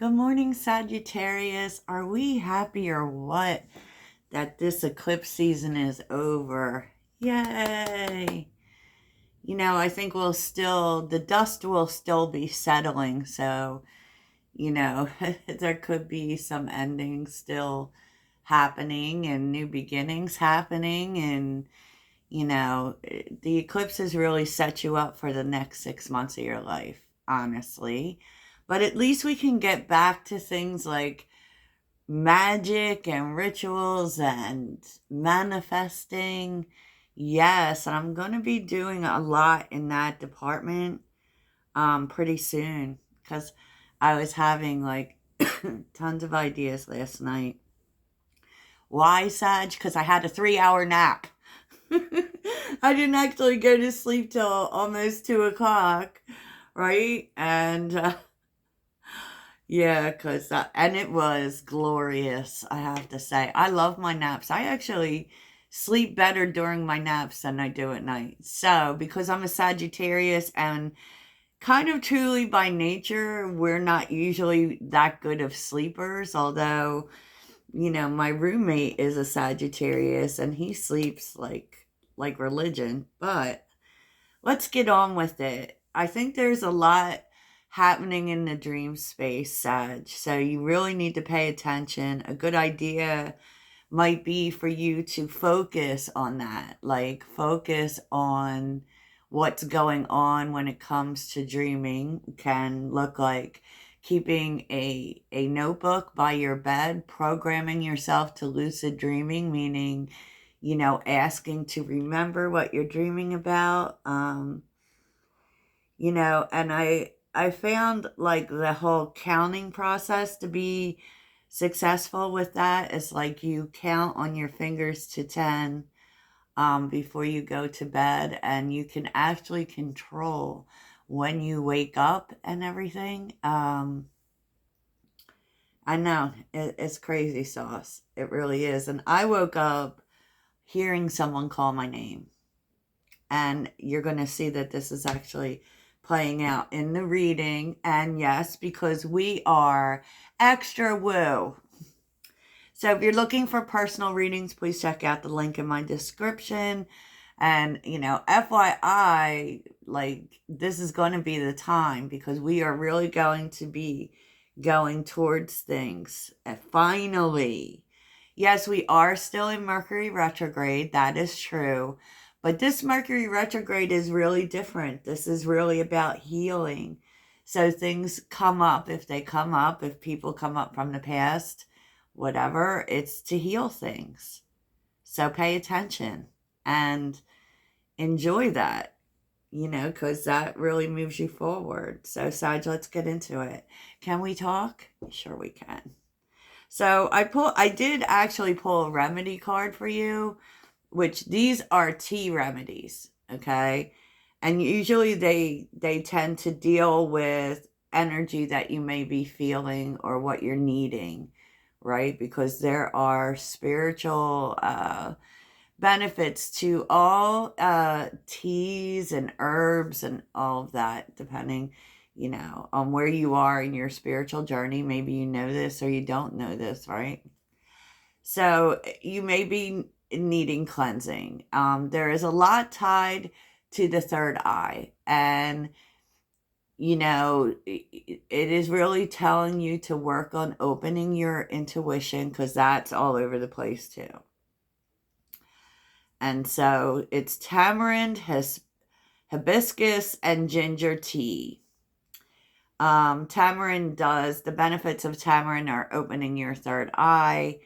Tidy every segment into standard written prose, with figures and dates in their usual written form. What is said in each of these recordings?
Good morning, Sagittarius. Are we happy or what that this eclipse season is over? Yay! I think the dust will still be settling. So, there could be some endings still happening and new beginnings happening. And, the eclipses really set you up for the next 6 months of your life, honestly. But at least we can get back to things like magic and rituals and manifesting. Yes, and I'm going to be doing a lot in that department pretty soon because I was having like tons of ideas last night. Why, Sag? Because I had a 3 hour nap. I didn't actually go to sleep till almost 2 o'clock, right? And yeah, and it was glorious, I have to say. I love my naps. I actually sleep better during my naps than I do at night. So, because I'm a Sagittarius and kind of truly by nature, we're not usually that good of sleepers, although, my roommate is a Sagittarius and he sleeps like religion, but let's get on with it. I think there's a lot happening in the dream space, Sag. So you really need to pay attention. A good idea might be for you to focus on that, like focus on what's going on when it comes to dreaming. Can look like keeping a notebook by your bed, programming yourself to lucid dreaming, meaning asking to remember what you're dreaming about. And I found like the whole counting process to be successful with that. Is like you count on your fingers to 10 before you go to bed, and you can actually control when you wake up and everything. I know it's crazy sauce. It really is. And I woke up hearing someone call my name. And you're going to see that this is actually playing out in the reading. And yes, because we are extra woo. So if you're looking for personal readings, please check out the link in my description. And, FYI, like, this is going to be the time because we are really going to be going towards things. And finally, yes, we are still in Mercury retrograde. That is true. But this Mercury retrograde is really different. This is really about healing. So things come up. If they come up, if people come up from the past, whatever, it's to heal things. So pay attention and enjoy that, because that really moves you forward. So, Sag, let's get into it. Can we talk? Sure we can. So I did actually pull a remedy card for you, which these are tea remedies, okay? And usually they tend to deal with energy that you may be feeling or what you're needing, right? Because there are spiritual benefits to all teas and herbs and all of that, depending, on where you are in your spiritual journey. Maybe you know this or you don't know this, right? So you may be needing cleansing. There is a lot tied to the third eye, and it is really telling you to work on opening your intuition because that's all over the place too. And so it's tamarind, hibiscus, and ginger tea. Tamarind does, the benefits of tamarind are opening your third eye.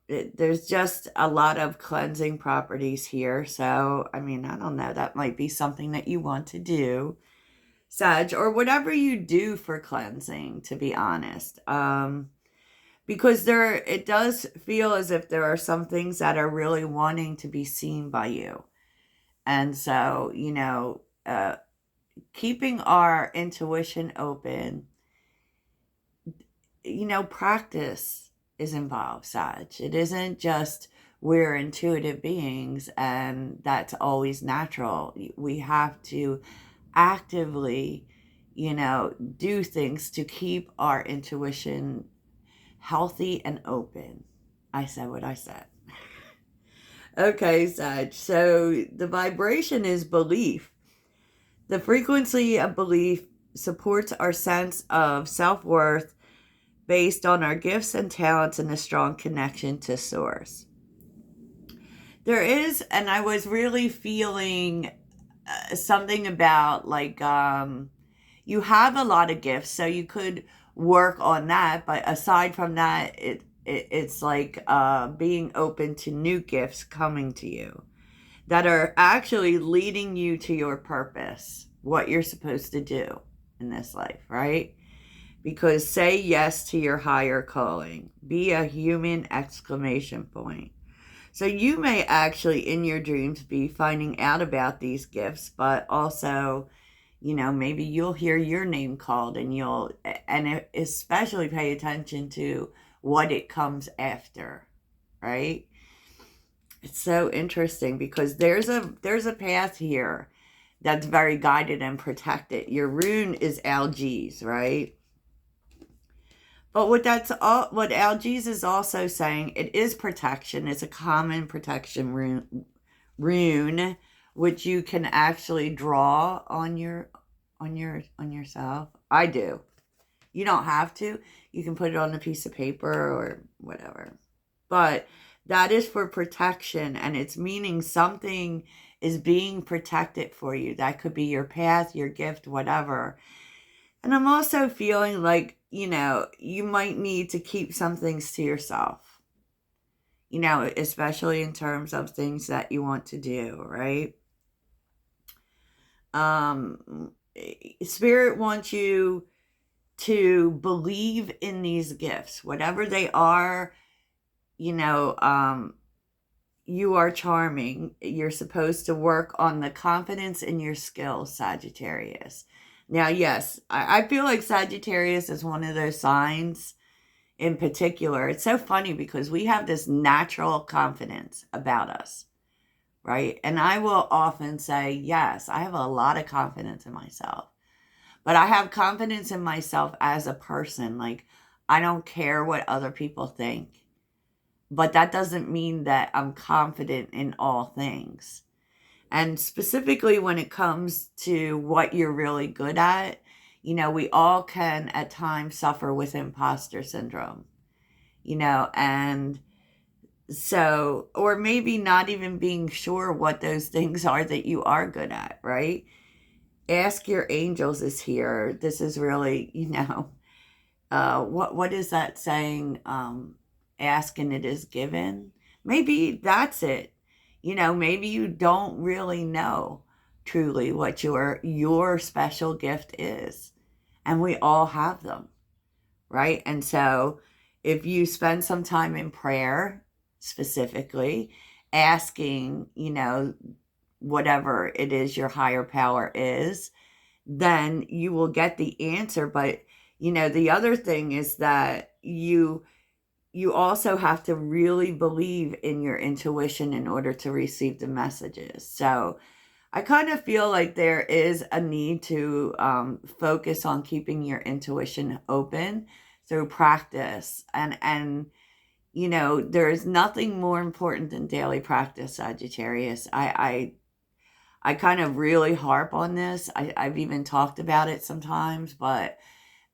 There's just a lot of cleansing properties here. So, I don't know, that might be something that you want to do, Sag, or whatever you do for cleansing, to be honest. Because it does feel as if there are some things that are really wanting to be seen by you. And so, keeping our intuition open, practice is involved, Sag. It isn't just we're intuitive beings and that's always natural. We have to actively, do things to keep our intuition healthy and open. I said what I said. Okay, Sag. So the vibration is belief. The frequency of belief supports our sense of self-worth based on our gifts and talents and a strong connection to Source. There is, and I was really feeling something about like you have a lot of gifts, so you could work on that. But aside from that, it's like being open to new gifts coming to you that are actually leading you to your purpose, what you're supposed to do in this life, right? Because say yes to your higher calling. Be a human exclamation point. So you may actually in your dreams be finding out about these gifts, but also, maybe you'll hear your name called and especially pay attention to what it comes after, right? It's so interesting because there's a path here that's very guided and protected. Your rune is algaes, right? But what algaes is also saying, it is protection. It's a common protection rune, which you can actually draw on yourself. I do. You don't have to. You can put it on a piece of paper or whatever. But that is for protection, and it's meaning something is being protected for you. That could be your path, your gift, whatever. And I'm also feeling like, you might need to keep some things to yourself, especially in terms of things that you want to do, right? Spirit wants you to believe in these gifts, whatever they are. You are charming. You're supposed to work on the confidence in your skills, Sagittarius. Now, yes, I feel like Sagittarius is one of those signs in particular. It's so funny because we have this natural confidence about us, right? And I will often say, yes, I have a lot of confidence in myself. But I have confidence in myself as a person. Like, I don't care what other people think. But that doesn't mean that I'm confident in all things. And specifically when it comes to what you're really good at, we all can at times suffer with imposter syndrome, and so, or maybe not even being sure what those things are that you are good at, right? Ask your angels is here. This is really, what is that saying? Ask and it is given. Maybe that's it. Maybe you don't really know truly what your special gift is. And we all have them, right? And so if you spend some time in prayer, specifically, asking, whatever it is your higher power is, then you will get the answer. But, the other thing is that you also have to really believe in your intuition in order to receive the messages. So I kind of feel like there is a need to focus on keeping your intuition open through practice. And there is nothing more important than daily practice, Sagittarius. I kind of really harp on this. I've even talked about it sometimes, but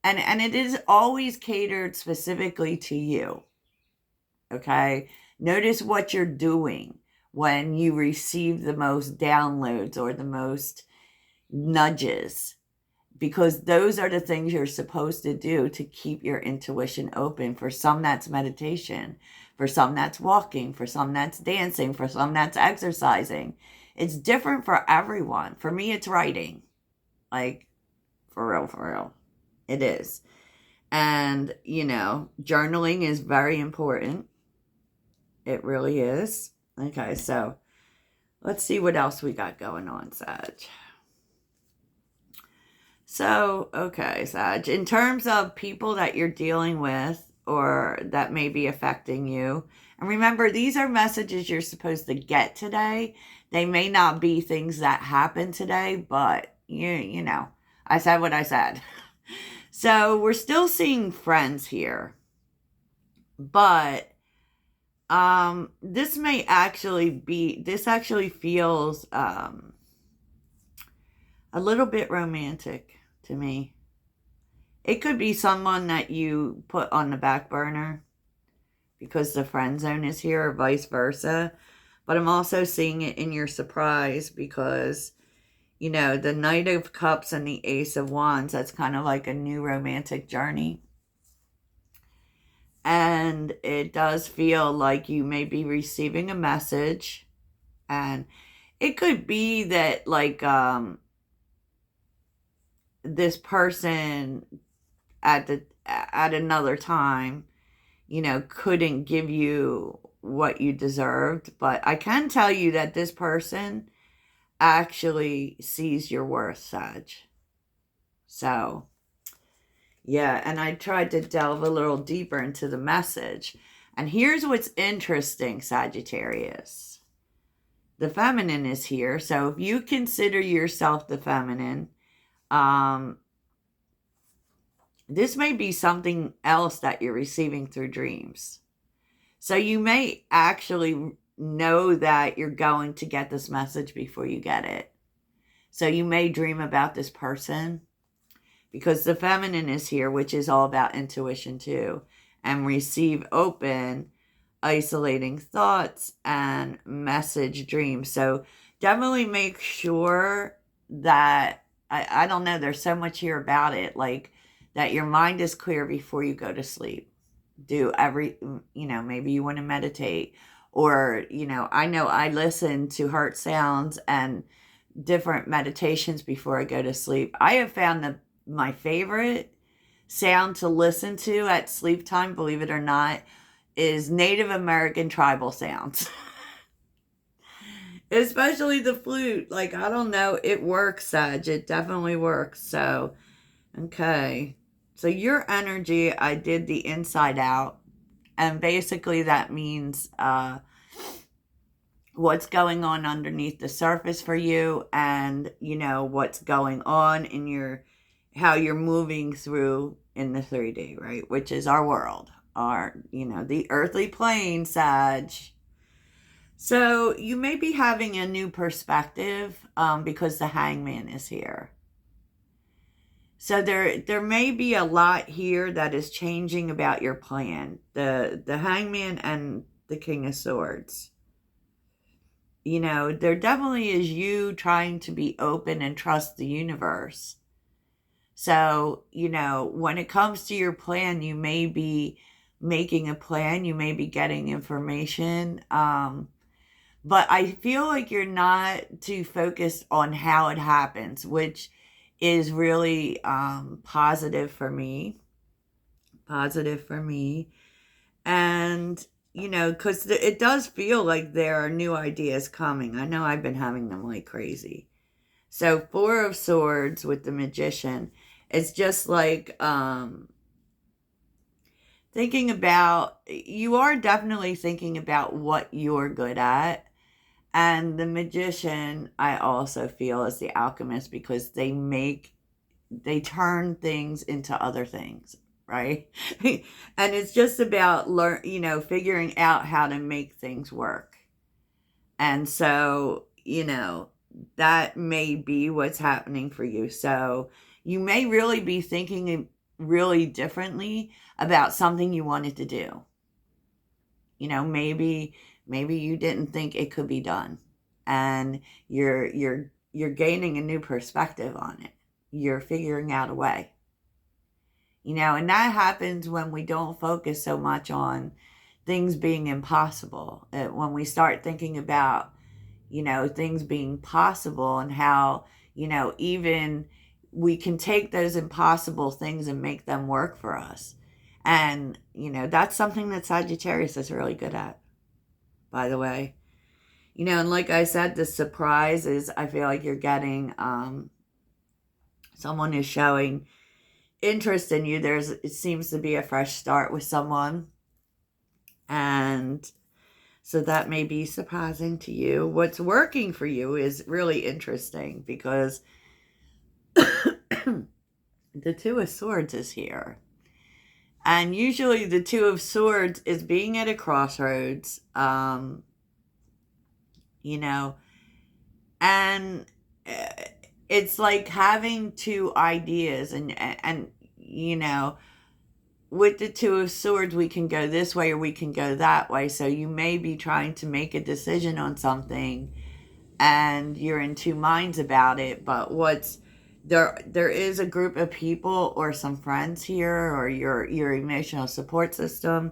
and it is always catered specifically to you. Okay? Notice what you're doing when you receive the most downloads or the most nudges, because those are the things you're supposed to do to keep your intuition open. For some, that's meditation. For some, that's walking. For some, that's dancing. For some, that's exercising. It's different for everyone. For me, it's writing. Like, for real. It is. And, journaling is very important. It really is. Okay, so let's see what else we got going on, Sag. So, okay, Sag, in terms of people that you're dealing with or that may be affecting you, and remember, these are messages you're supposed to get today. They may not be things that happen today, but, I said what I said. So we're still seeing friends here. But this actually feels a little bit romantic to me. It could be someone that you put on the back burner because the friend zone is here, or vice versa. But I'm also seeing it in your surprise because, you know, the Knight of Cups and the Ace of Wands, that's kind of like a new romantic journey. And it does feel like you may be receiving a message. And it could be that, like, this person at another time, you know, couldn't give you what you deserved. But I can tell you that this person actually sees your worth, Sag. So, yeah, and I tried to delve a little deeper into the message. And here's what's interesting, Sagittarius. The feminine is here. So if you consider yourself the feminine, this may be something else that you're receiving through dreams. So you may actually know that you're going to get this message before you get it. So you may dream about this person because the feminine is here, which is all about intuition too, and receive open, isolating thoughts and message dreams. So definitely make sure that, I don't know, there's so much here about it, like that your mind is clear before you go to sleep. Maybe you want to meditate, or, I know I listen to heart sounds and different meditations before I go to sleep. I have found that my favorite sound to listen to at sleep time, believe it or not, is Native American tribal sounds. Especially the flute. Like, I don't know, it works, Sag. It definitely works. So, okay. So your energy, I did the inside out. And basically that means what's going on underneath the surface for you, and, what's going on in how you're moving through in the 3D, right? Which is our world, the earthly plane, Sag. So you may be having a new perspective because the Hangman is here. So there may be a lot here that is changing about your plan. The Hangman and the King of Swords. There definitely is you trying to be open and trust the universe. So, when it comes to your plan, you may be making a plan, you may be getting information, but I feel like you're not too focused on how it happens, which is really positive for me. Positive for me. And, because it does feel like there are new ideas coming. I know I've been having them like crazy. So 4 of Swords with the Magician, it's just like you are definitely thinking about what you're good at. And the Magician, I also feel, is the alchemist, because they turn things into other things, right? And it's just about figuring out how to make things work. And so, that may be what's happening for you. So you may really be thinking really differently about something you wanted to do. Maybe you didn't think it could be done, and you're gaining a new perspective on it. You're figuring out a way. And that happens when we don't focus so much on things being impossible. When we start thinking about, things being possible, and how, even we can take those impossible things and make them work for us. And, that's something that Sagittarius is really good at, by the way. And like I said, the surprise is, I feel like you're getting, someone is showing interest in you. It seems to be a fresh start with someone. And so that may be surprising to you. What's working for you is really interesting, because The Two of Swords is here. And usually the Two of Swords is being at a crossroads, you know, and it's like having two ideas and, you know, with the Two of Swords, we can go this way or we can go that way. So you may be trying to make a decision on something and you're in two minds about it. But there is a group of people or some friends here or your emotional support system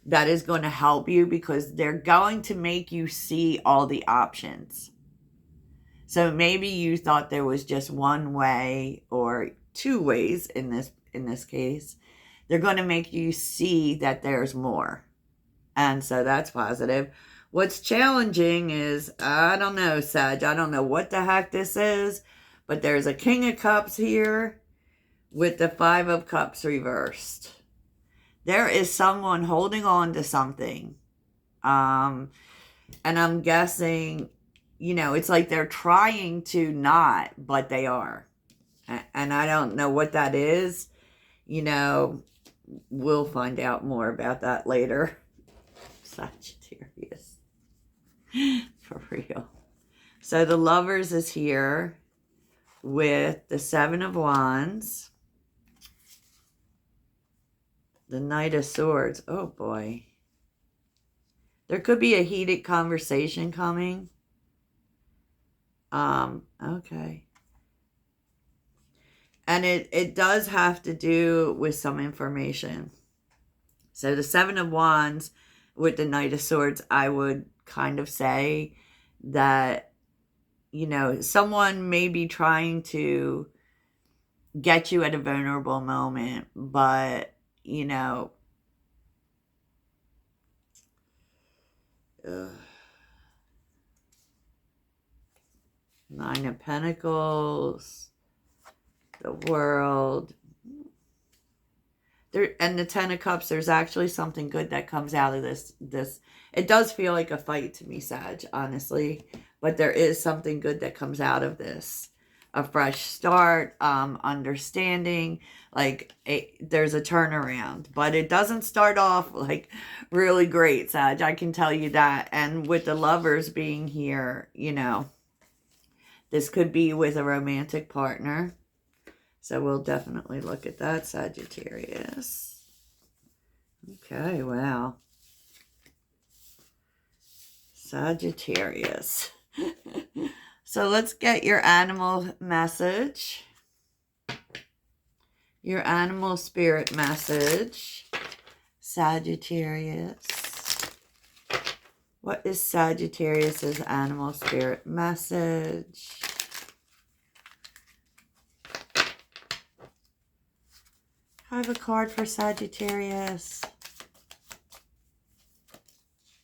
that is going to help you because they're going to make you see all the options. So maybe you thought there was just one way or two ways in this case. They're going to make you see that there's more. And so that's positive. What's challenging is, I don't know, Sag, I don't know what the heck this is, but there's a King of Cups here with the Five of Cups reversed. There is someone holding on to something. And I'm guessing, you know, it's like they're trying to not, but they are. And I don't know what that is. You know, we'll find out more about that later. Sagittarius. For real. So the Lovers is here with the Seven of Wands. The Knight of Swords. Oh boy. There could be a heated conversation coming. Okay. And it does have to do with some information. So the Seven of Wands with the Knight of Swords, I would kind of say that, you know, someone may be trying to get you at a vulnerable moment, but, you know, Nine of Pentacles, the World, there, and the Ten of Cups. There's actually something good that comes out of this. It does feel like a fight to me, Sag, honestly, but there is something good that comes out of this. A fresh start, understanding, like there's a turnaround, but it doesn't start off like really great, Sag, I can tell you that. And with the Lovers being here, you know, this could be with a romantic partner. So we'll definitely look at that, Sagittarius. Okay, wow. Sagittarius. So let's get your animal message. Your animal spirit message. Sagittarius. What is Sagittarius's animal spirit message? I have a card for Sagittarius.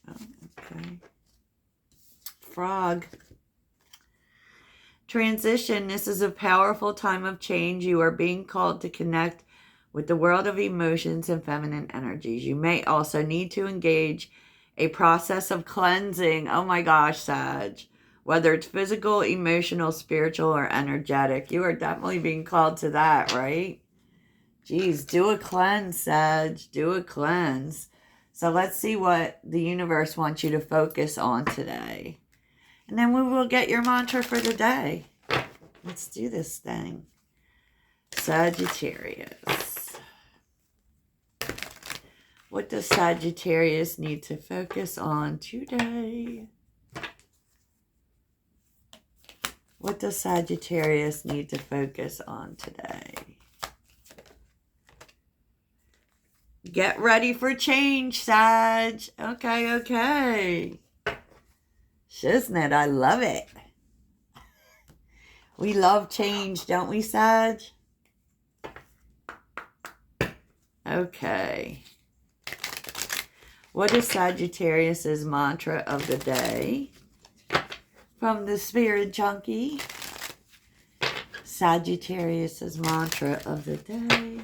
Oh, okay. Frog. Transition. This is a powerful time of change. You are being called to connect with the world of emotions and feminine energies. You may also need to engage a process of cleansing. Oh my gosh, Sag. Whether it's physical, emotional, spiritual, or energetic. You are definitely being called to that, right? Geez, do a cleanse, Sag. Do a cleanse. So let's see what the universe wants you to focus on today. And then we will get your mantra for the day. Let's do this thing. Sagittarius. What does Sagittarius need to focus on today? What does Sagittarius need to focus on today? Get ready for change, Sag. Okay, okay. Shiznit, I love it. We love change, don't we, Sag? Okay. What is Sagittarius's mantra of the day? From the Spirit Junkie. Sagittarius's mantra of the day.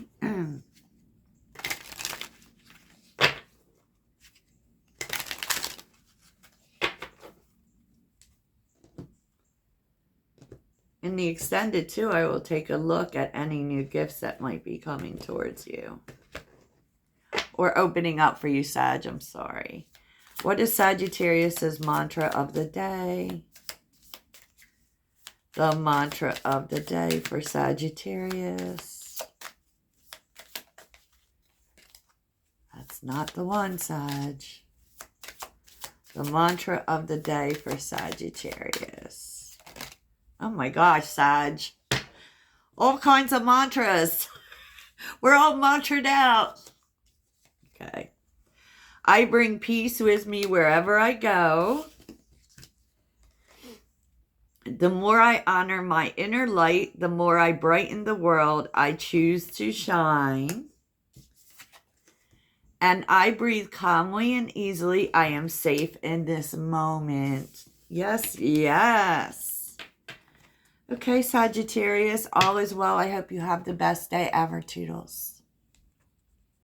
In the extended too, I will take a look at any new gifts that might be coming towards you. Or opening up for you, Sag. I'm sorry. What is Sagittarius's mantra of the day? The mantra of the day for Sagittarius. That's not the one, Sag. The mantra of the day for Sagittarius. Oh my gosh, Sag. All kinds of mantras. We're all mantraed out. Okay. I bring peace with me wherever I go. The more I honor my inner light, the more I brighten the world I choose to shine. And I breathe calmly and easily. I am safe in this moment. Yes, yes. Okay, Sagittarius, all is well. I hope you have the best day ever, Toodles.